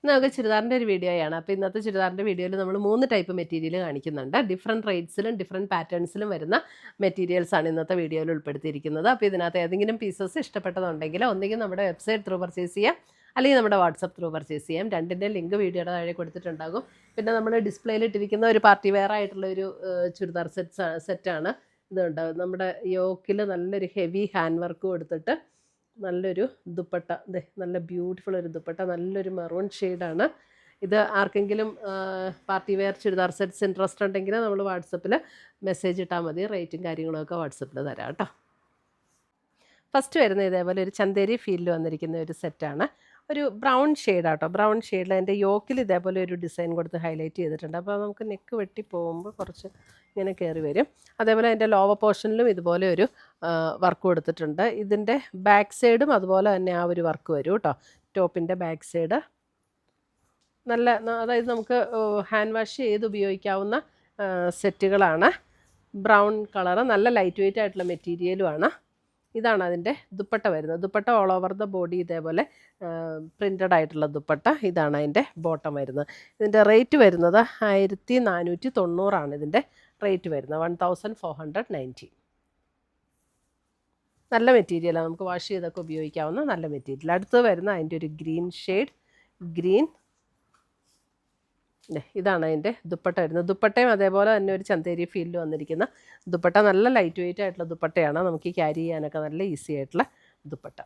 ഇന്ന് നമുക്ക് ചുരിദാറിൻ്റെ ഒരു വീഡിയോയാണ്. അപ്പോൾ ഇന്നത്തെ ചുരിദാറിൻ്റെ വീഡിയോയിൽ നമ്മൾ 3 ടൈപ്പ് മെറ്റീരിയൽ കാണിക്കുന്നുണ്ട്. ഡിഫറെൻറ്റ് റേറ്റ്സിലും ഡിഫറെൻറ്റ് പാറ്റേൺസിലും വരുന്ന മെറ്റീരിയൽസാണ് ഇന്നത്തെ വീഡിയോയിൽ ഉൾപ്പെടുത്തിയിരിക്കുന്നത്. അപ്പോൾ ഇതിനകത്ത് ഏതെങ്കിലും പീസസ് ഇഷ്ടപ്പെട്ടതുണ്ടെങ്കിൽ ഒന്നുകിൽ നമ്മുടെ വെബ്സൈറ്റ് ത്രൂ പർച്ചേസ് ചെയ്യാം, അല്ലെങ്കിൽ നമ്മുടെ വാട്സപ്പ് ത്രൂ പർച്ചേസ് ചെയ്യാം. രണ്ടിൻ്റെ ലിങ്ക് വീഡിയോയുടെ താഴെ കൊടുത്തിട്ടുണ്ടാകും. പിന്നെ നമ്മൾ ഡിസ്പ്ലേയിൽ ഇട്ടിരിക്കുന്ന ഒരു പാർട്ടി വെയർ ആയിട്ടുള്ള ഒരു ചുരിദാർ സെറ്റാണ് ഇതുണ്ട്. നമ്മുടെ യോക്കിൽ നല്ലൊരു ഹെവി ഹാൻഡ് വർക്ക് കൊടുത്തിട്ട് നല്ലൊരു ദുപ്പട്ട, നല്ല ബ്യൂട്ടിഫുൾ ഒരു ദുപ്പട്ട, നല്ലൊരു മെറൂൺ ഷെയ്ഡാണ് ഇത്. ആർക്കെങ്കിലും party wear churidar sets interest ഉണ്ടെങ്കിൽ നമ്മൾ വാട്സപ്പിൽ മെസ്സേജ് ഇട്ടാൽ മതി. റേറ്റും കാര്യങ്ങളൊക്കെ വാട്സപ്പിൽ തരാം കേട്ടോ. ഫസ്റ്റ് വരുന്ന ഇതേപോലെ ഒരു ചന്തേരി ഫീലിൽ വന്നിരിക്കുന്ന ഒരു സെറ്റാണ്. ഒരു ബ്രൗൺ ഷെയ്ഡാട്ടോ. ബ്രൗൺ ഷെയ്ഡിൽ അതിൻ്റെ യോക്കിൽ ഇതേപോലെ ഒരു ഡിസൈൻ കൊടുത്ത് ഹൈലൈറ്റ് ചെയ്തിട്ടുണ്ട്. അപ്പോൾ നമുക്ക് നെക്ക് വെട്ടി പോകുമ്പോൾ കുറച്ച് ഇങ്ങനെ കയറി വരും. അതേപോലെ അതിൻ്റെ ലോവർ പോർഷനിലും ഇതുപോലെ ഒരു വർക്ക് കൊടുത്തിട്ടുണ്ട്. ഇതിൻ്റെ ബാക്ക് സൈഡും അതുപോലെ തന്നെ ആ ഒരു വർക്ക് വരും കേട്ടോ. ടോപ്പിൻ്റെ ബാക്ക് സൈഡ് നല്ല, അതായത് നമുക്ക് ഹാൻഡ് വാഷ് ചെയ്ത് ഉപയോഗിക്കാവുന്ന സെറ്റുകളാണ്. ബ്രൗൺ കളറ്, നല്ല ലൈറ്റ് വെയ്റ്റ് ആയിട്ടുള്ള മെറ്റീരിയലുമാണ്. ഇതാണ് അതിൻ്റെ ദുപ്പട്ട വരുന്നത്. Dupatta all over the body ഇതേപോലെ പ്രിൻറ്റഡ് ആയിട്ടുള്ള ദുപ്പട്ട. ഇതാണ് അതിൻ്റെ ബോട്ടം വരുന്നത്. ഇതിൻ്റെ റേറ്റ് വരുന്നത് 1490 ഇതിൻ്റെ റേറ്റ് വരുന്നത്. 1490. നല്ല മെറ്റീരിയലാണ്, നമുക്ക് വാഷ് ചെയ്തൊക്കെ ഉപയോഗിക്കാവുന്ന നല്ല മെറ്റീരിയൽ. അടുത്ത് വരുന്ന അതിൻ്റെ ഒരു ഗ്രീൻ ഷെയ്ഡ്, ഗ്രീൻ. ഇതാണ് അതിൻ്റെ ദുപ്പട്ട വരുന്നത്. ദുപ്പട്ടയും അതേപോലെ തന്നെ ഒരു ചന്തേരി ഫീലിൽ വന്നിരിക്കുന്ന ദുപ്പട്ട. നല്ല ലൈറ്റ് വെയ്റ്റ് ആയിട്ടുള്ള ദുപ്പട്ടയാണ്, നമുക്ക് ക്യാരി ചെയ്യാനൊക്കെ നല്ല ഈസി ആയിട്ടുള്ള ദുപ്പട്ട.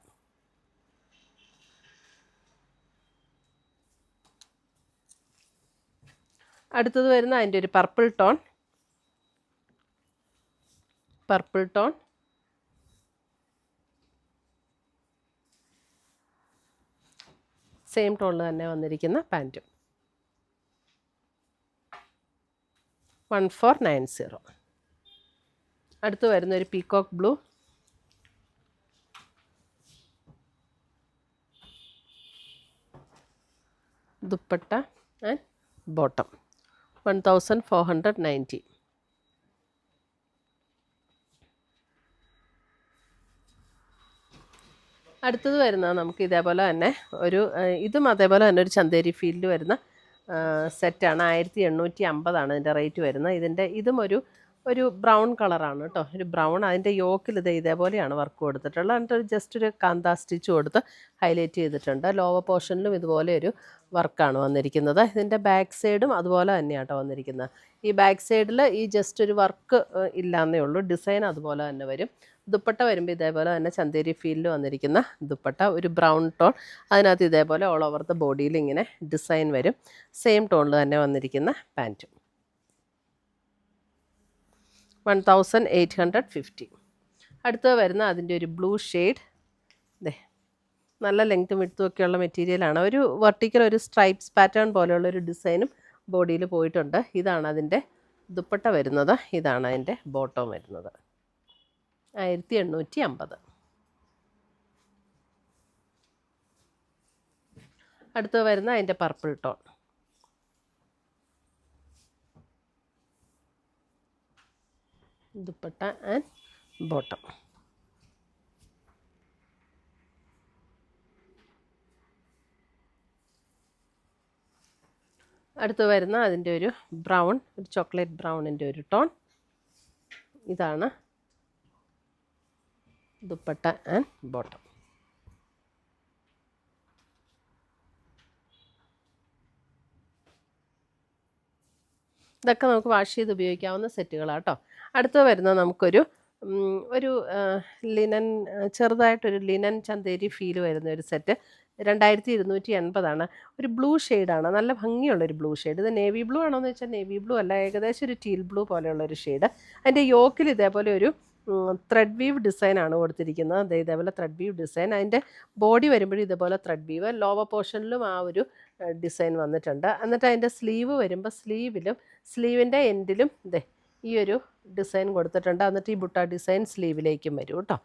അടുത്തത് വരുന്ന അതിൻ്റെ ഒരു പർപ്പിൾ ടോൺ, സെയിം ടോണിൽ തന്നെ വന്നിരിക്കുന്ന പാൻറ്റും. 1490. അടുത്ത് വരുന്ന ഒരു peacock blue, dupatta and bottom. 1490. അടുത്തത് വരുന്നത് നമുക്ക് ഇതേപോലെ തന്നെ ഒരു ഇതും അതേപോലെ തന്നെ ഒരു ചന്തേരി ഫീൽഡ് വരുന്ന സെറ്റാണ്. 1850 ഇതിൻ്റെ റേറ്റ് വരുന്നത്. ഇതും ഒരു ബ്രൗൺ കളറാണ് കേട്ടോ. ഒരു ബ്രൗൺ. അതിൻ്റെ യോക്കിൽ ഇതേപോലെയാണ് വർക്ക് കൊടുത്തിട്ടുള്ളത്. എന്നിട്ട് ജസ്റ്റ് ഒരു കാന്താ സ്റ്റിച്ച് കൊടുത്ത് ഹൈലൈറ്റ് ചെയ്തിട്ടുണ്ട്. ലോവർ പോർഷനിലും ഇതുപോലെ ഒരു വർക്കാണ് വന്നിരിക്കുന്നത്. ഇതിൻ്റെ ബാക്ക് സൈഡും അതുപോലെ തന്നെയാണ് കേട്ടോ വന്നിരിക്കുന്നത്. ഈ ബാക്ക് സൈഡിൽ ഈ ജസ്റ്റ് ഒരു വർക്ക് ഇല്ലാന്നേ ഉള്ളൂ. ഡിസൈൻ അതുപോലെ തന്നെ വരും. ദുപ്പട്ട വരുമ്പോൾ ഇതേപോലെ തന്നെ ചന്തേരി ഫീലിൽ വന്നിരിക്കുന്ന ദുപ്പട്ട, ഒരു ബ്രൗൺ ടോൺ. അതിനകത്ത് ഇതേപോലെ ഓൾ ഓവർ ദ ബോഡിയിൽ ഇങ്ങനെ ഡിസൈൻ വരും. സെയിം ടോണിൽ തന്നെ വന്നിരിക്കുന്ന പാൻറ്റും. 1850. അടുത്തത് വരുന്ന അതിൻ്റെ ഒരു ബ്ലൂ ഷെയ്ഡ്. നല്ല ലെങ്ത്തും വിഡ്ത്തും ഒക്കെയുള്ള മെറ്റീരിയലാണ്. ഒരു വെർട്ടിക്കൽ ഒരു സ്ട്രൈപ്സ് പാറ്റേൺ പോലെയുള്ളൊരു ഡിസൈനും ബോഡിയിൽ പോയിട്ടുണ്ട്. ഇതാണ് അതിൻ്റെ ദുപ്പട്ട വരുന്നത്. ഇതാണ് അതിൻ്റെ ബോട്ടം വരുന്നത്. 1850. അടുത്ത് വരുന്ന അതിൻ്റെ purple tone. Dupatta and bottom. അടുത്ത് വരുന്ന അതിൻ്റെ ഒരു ബ്രൗൺ, ഒരു ചോക്ലേറ്റ് ബ്രൗണിൻ്റെ ഒരു ടോൺ. ഇതാണ് ദുപ്പട്ട ആൻഡ് ബോട്ടം. ഇതൊക്കെ നമുക്ക് വാഷ് ചെയ്ത് ഉപയോഗിക്കാവുന്ന സെറ്റുകളാണ് കേട്ടോ. അടുത്ത് വരുന്നത് നമുക്കൊരു ലിനൻ, ചെറുതായിട്ടൊരു ലിനൻ ചന്തേരി ഫീൽ വരുന്ന ഒരു സെറ്റ്. 2280. ഒരു ബ്ലൂ ഷെയ്ഡാണ്, നല്ല ഭംഗിയുള്ളൊരു ബ്ലൂ ഷെയ്ഡ്. ഇത് നേവി ബ്ലൂ ആണോ എന്ന് വെച്ചാൽ നേവി ബ്ലൂ അല്ല, ഏകദേശം ഒരു ടീൽ ബ്ലൂ പോലെയുള്ളൊരു ഷെയ്ഡ്. അതിൻ്റെ യോക്കിൽ ഇതേപോലെ ഒരു ത്രെഡ് വീവ് ഡിസൈനാണ് കൊടുത്തിരിക്കുന്നത്. ഇതേപോലെ ത്രെഡ് വീവ് ഡിസൈൻ. അതിൻ്റെ ബോഡി വരുമ്പോഴും ഇതേപോലെ ത്രെഡ് വീവ്. ലോവർ പോർഷനിലും ആ ഒരു ഡിസൈൻ വന്നിട്ടുണ്ട്. എന്നിട്ട് അതിൻ്റെ സ്ലീവ് വരുമ്പോൾ സ്ലീവിൻ്റെ എൻഡിലും ഈ ഒരു ഡിസൈൻ കൊടുത്തിട്ടുണ്ട്. എന്നിട്ട് ഈ ബുട്ട ഡിസൈൻ സ്ലീവിലേക്കും വരും കേട്ടോ.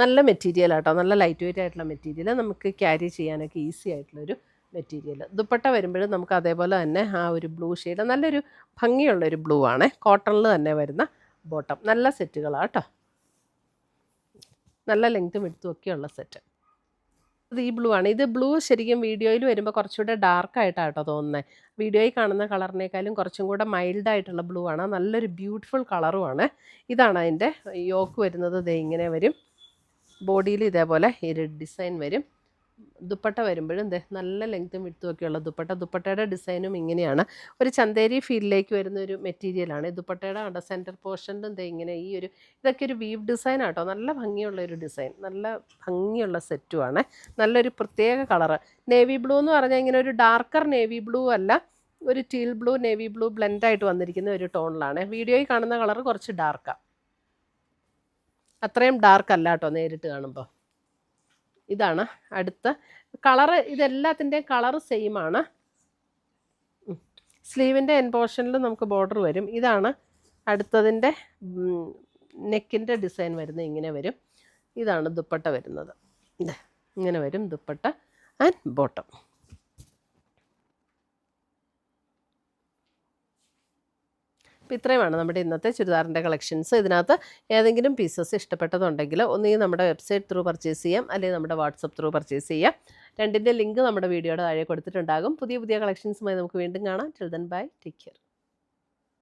നല്ല മെറ്റീരിയൽ ആട്ടോ, നല്ല ലൈറ്റ് വെയ്റ്റ് ആയിട്ടുള്ള മെറ്റീരിയൽ, നമുക്ക് ക്യാരി ചെയ്യാനൊക്കെ ഈസി ആയിട്ടുള്ളൊരു മെറ്റീരിയൽ. ദുപ്പട്ട വരുമ്പോഴും നമുക്ക് അതേപോലെ തന്നെ ആ ഒരു ബ്ലൂ ഷെയ്ഡ്, നല്ലൊരു ഭംഗിയുള്ളൊരു ബ്ലൂ ആണ്. കോട്ടണിൽ തന്നെ വരുന്ന ബോട്ടം. നല്ല സെറ്റുകളാണ് കേട്ടോ, നല്ല ലെങ്ത്തും വിഡ്ത്തും ഒക്കെയുള്ള സെറ്റ്. ഈ ബ്ലൂ ആണ്. ഇത് ബ്ലൂ ശരിക്കും വീഡിയോയിൽ വരുമ്പോൾ കുറച്ചുകൂടെ ഡാർക്കായിട്ടാണ് കേട്ടോ തോന്നുന്നത്. വീഡിയോയിൽ കാണുന്ന കളറിനേക്കാളും കുറച്ചും കൂടെ മൈൽഡായിട്ടുള്ള ബ്ലൂ ആണ്. നല്ലൊരു ബ്യൂട്ടിഫുൾ കളറുമാണ്. ഇതാണ് അതിൻ്റെ യോക്ക് വരുന്നത്. ദേ ഇങ്ങനെ വരും. ബോഡിയിൽ ഇതേപോലെ ഒരു ഡിസൈൻ വരും. ദുപ്പട്ട വരുമ്പോഴും നല്ല ലെങ്ത്തും വിഡ്ത്തും ഒക്കെയുള്ള ദുപ്പട്ടയുടെ ഡിസൈനും ഇങ്ങനെയാണ്. ഒരു ചന്തേരി ഫീലിലേക്ക് വരുന്ന ഒരു മെറ്റീരിയലാണ്. ദുപ്പട്ടയുടെ കണ്ട സെൻറ്റർ പോർഷനിലും ഇങ്ങനെ ഈ ഒരു ഇതൊക്കെ ഒരു വീവ് ഡിസൈൻ ആട്ടോ. നല്ല ഭംഗിയുള്ള ഒരു ഡിസൈൻ, നല്ല ഭംഗിയുള്ള സെറ്റുമാണ്. നല്ലൊരു പ്രത്യേക കളറ്. നേവി ബ്ലൂ എന്ന് പറഞ്ഞാൽ ഇങ്ങനെ ഒരു ഡാർക്കർ നേവി ബ്ലൂ അല്ല, ഒരു ടീൽ ബ്ലൂ നേവി ബ്ലൂ ബ്ലെൻഡായിട്ട് വന്നിരിക്കുന്ന ഒരു ടോണിലാണ്. വീഡിയോയിൽ കാണുന്ന കളർ കുറച്ച് ഡാർക്കാണ്. അത്രയും ഡാർക്ക് അല്ല കേട്ടോ നേരിട്ട് കാണുമ്പോൾ. ഇതാണ് അടുത്ത കളറ്. ഇതെല്ലാത്തിൻ്റെയും കളറ് സെയിം ആണ്. സ്ലീവിൻ്റെ എൻ പോർഷനിൽ നമുക്ക് ബോർഡർ വരും. ഇതാണ് അടുത്തതിൻ്റെ നെക്കിൻ്റെ ഡിസൈൻ വരുന്നത്. ഇങ്ങനെ വരും. ഇതാണ് ദുപ്പട്ട വരുന്നത്. ഇങ്ങനെ വരും ദുപ്പട്ട ആൻഡ് ബോട്ടം. അപ്പോൾ ഇത്രയുമാണ് നമ്മുടെ ഇന്നത്തെ ചുരിദാറിൻ്റെ കളക്ഷൻസ്. ഇതിനകത്ത് ഏതെങ്കിലും പീസസ് ഇഷ്ടപ്പെട്ടതുണ്ടെങ്കിൽ ഒന്നുകിൽ നമ്മുടെ വെബ്സൈറ്റ് ത്രൂ പർച്ചേസ് ചെയ്യാം, അല്ലെങ്കിൽ നമ്മുടെ വാട്സപ്പ് ത്രൂ പർച്ചേസ് ചെയ്യാം. രണ്ടിൻ്റെ ലിങ്ക് നമ്മുടെ വീഡിയോയുടെ താഴെ കൊടുത്തിട്ടുണ്ടാകും. പുതിയ കളക്ഷൻസുമായി നമുക്ക് വീണ്ടും കാണാം. Till then bye, take care.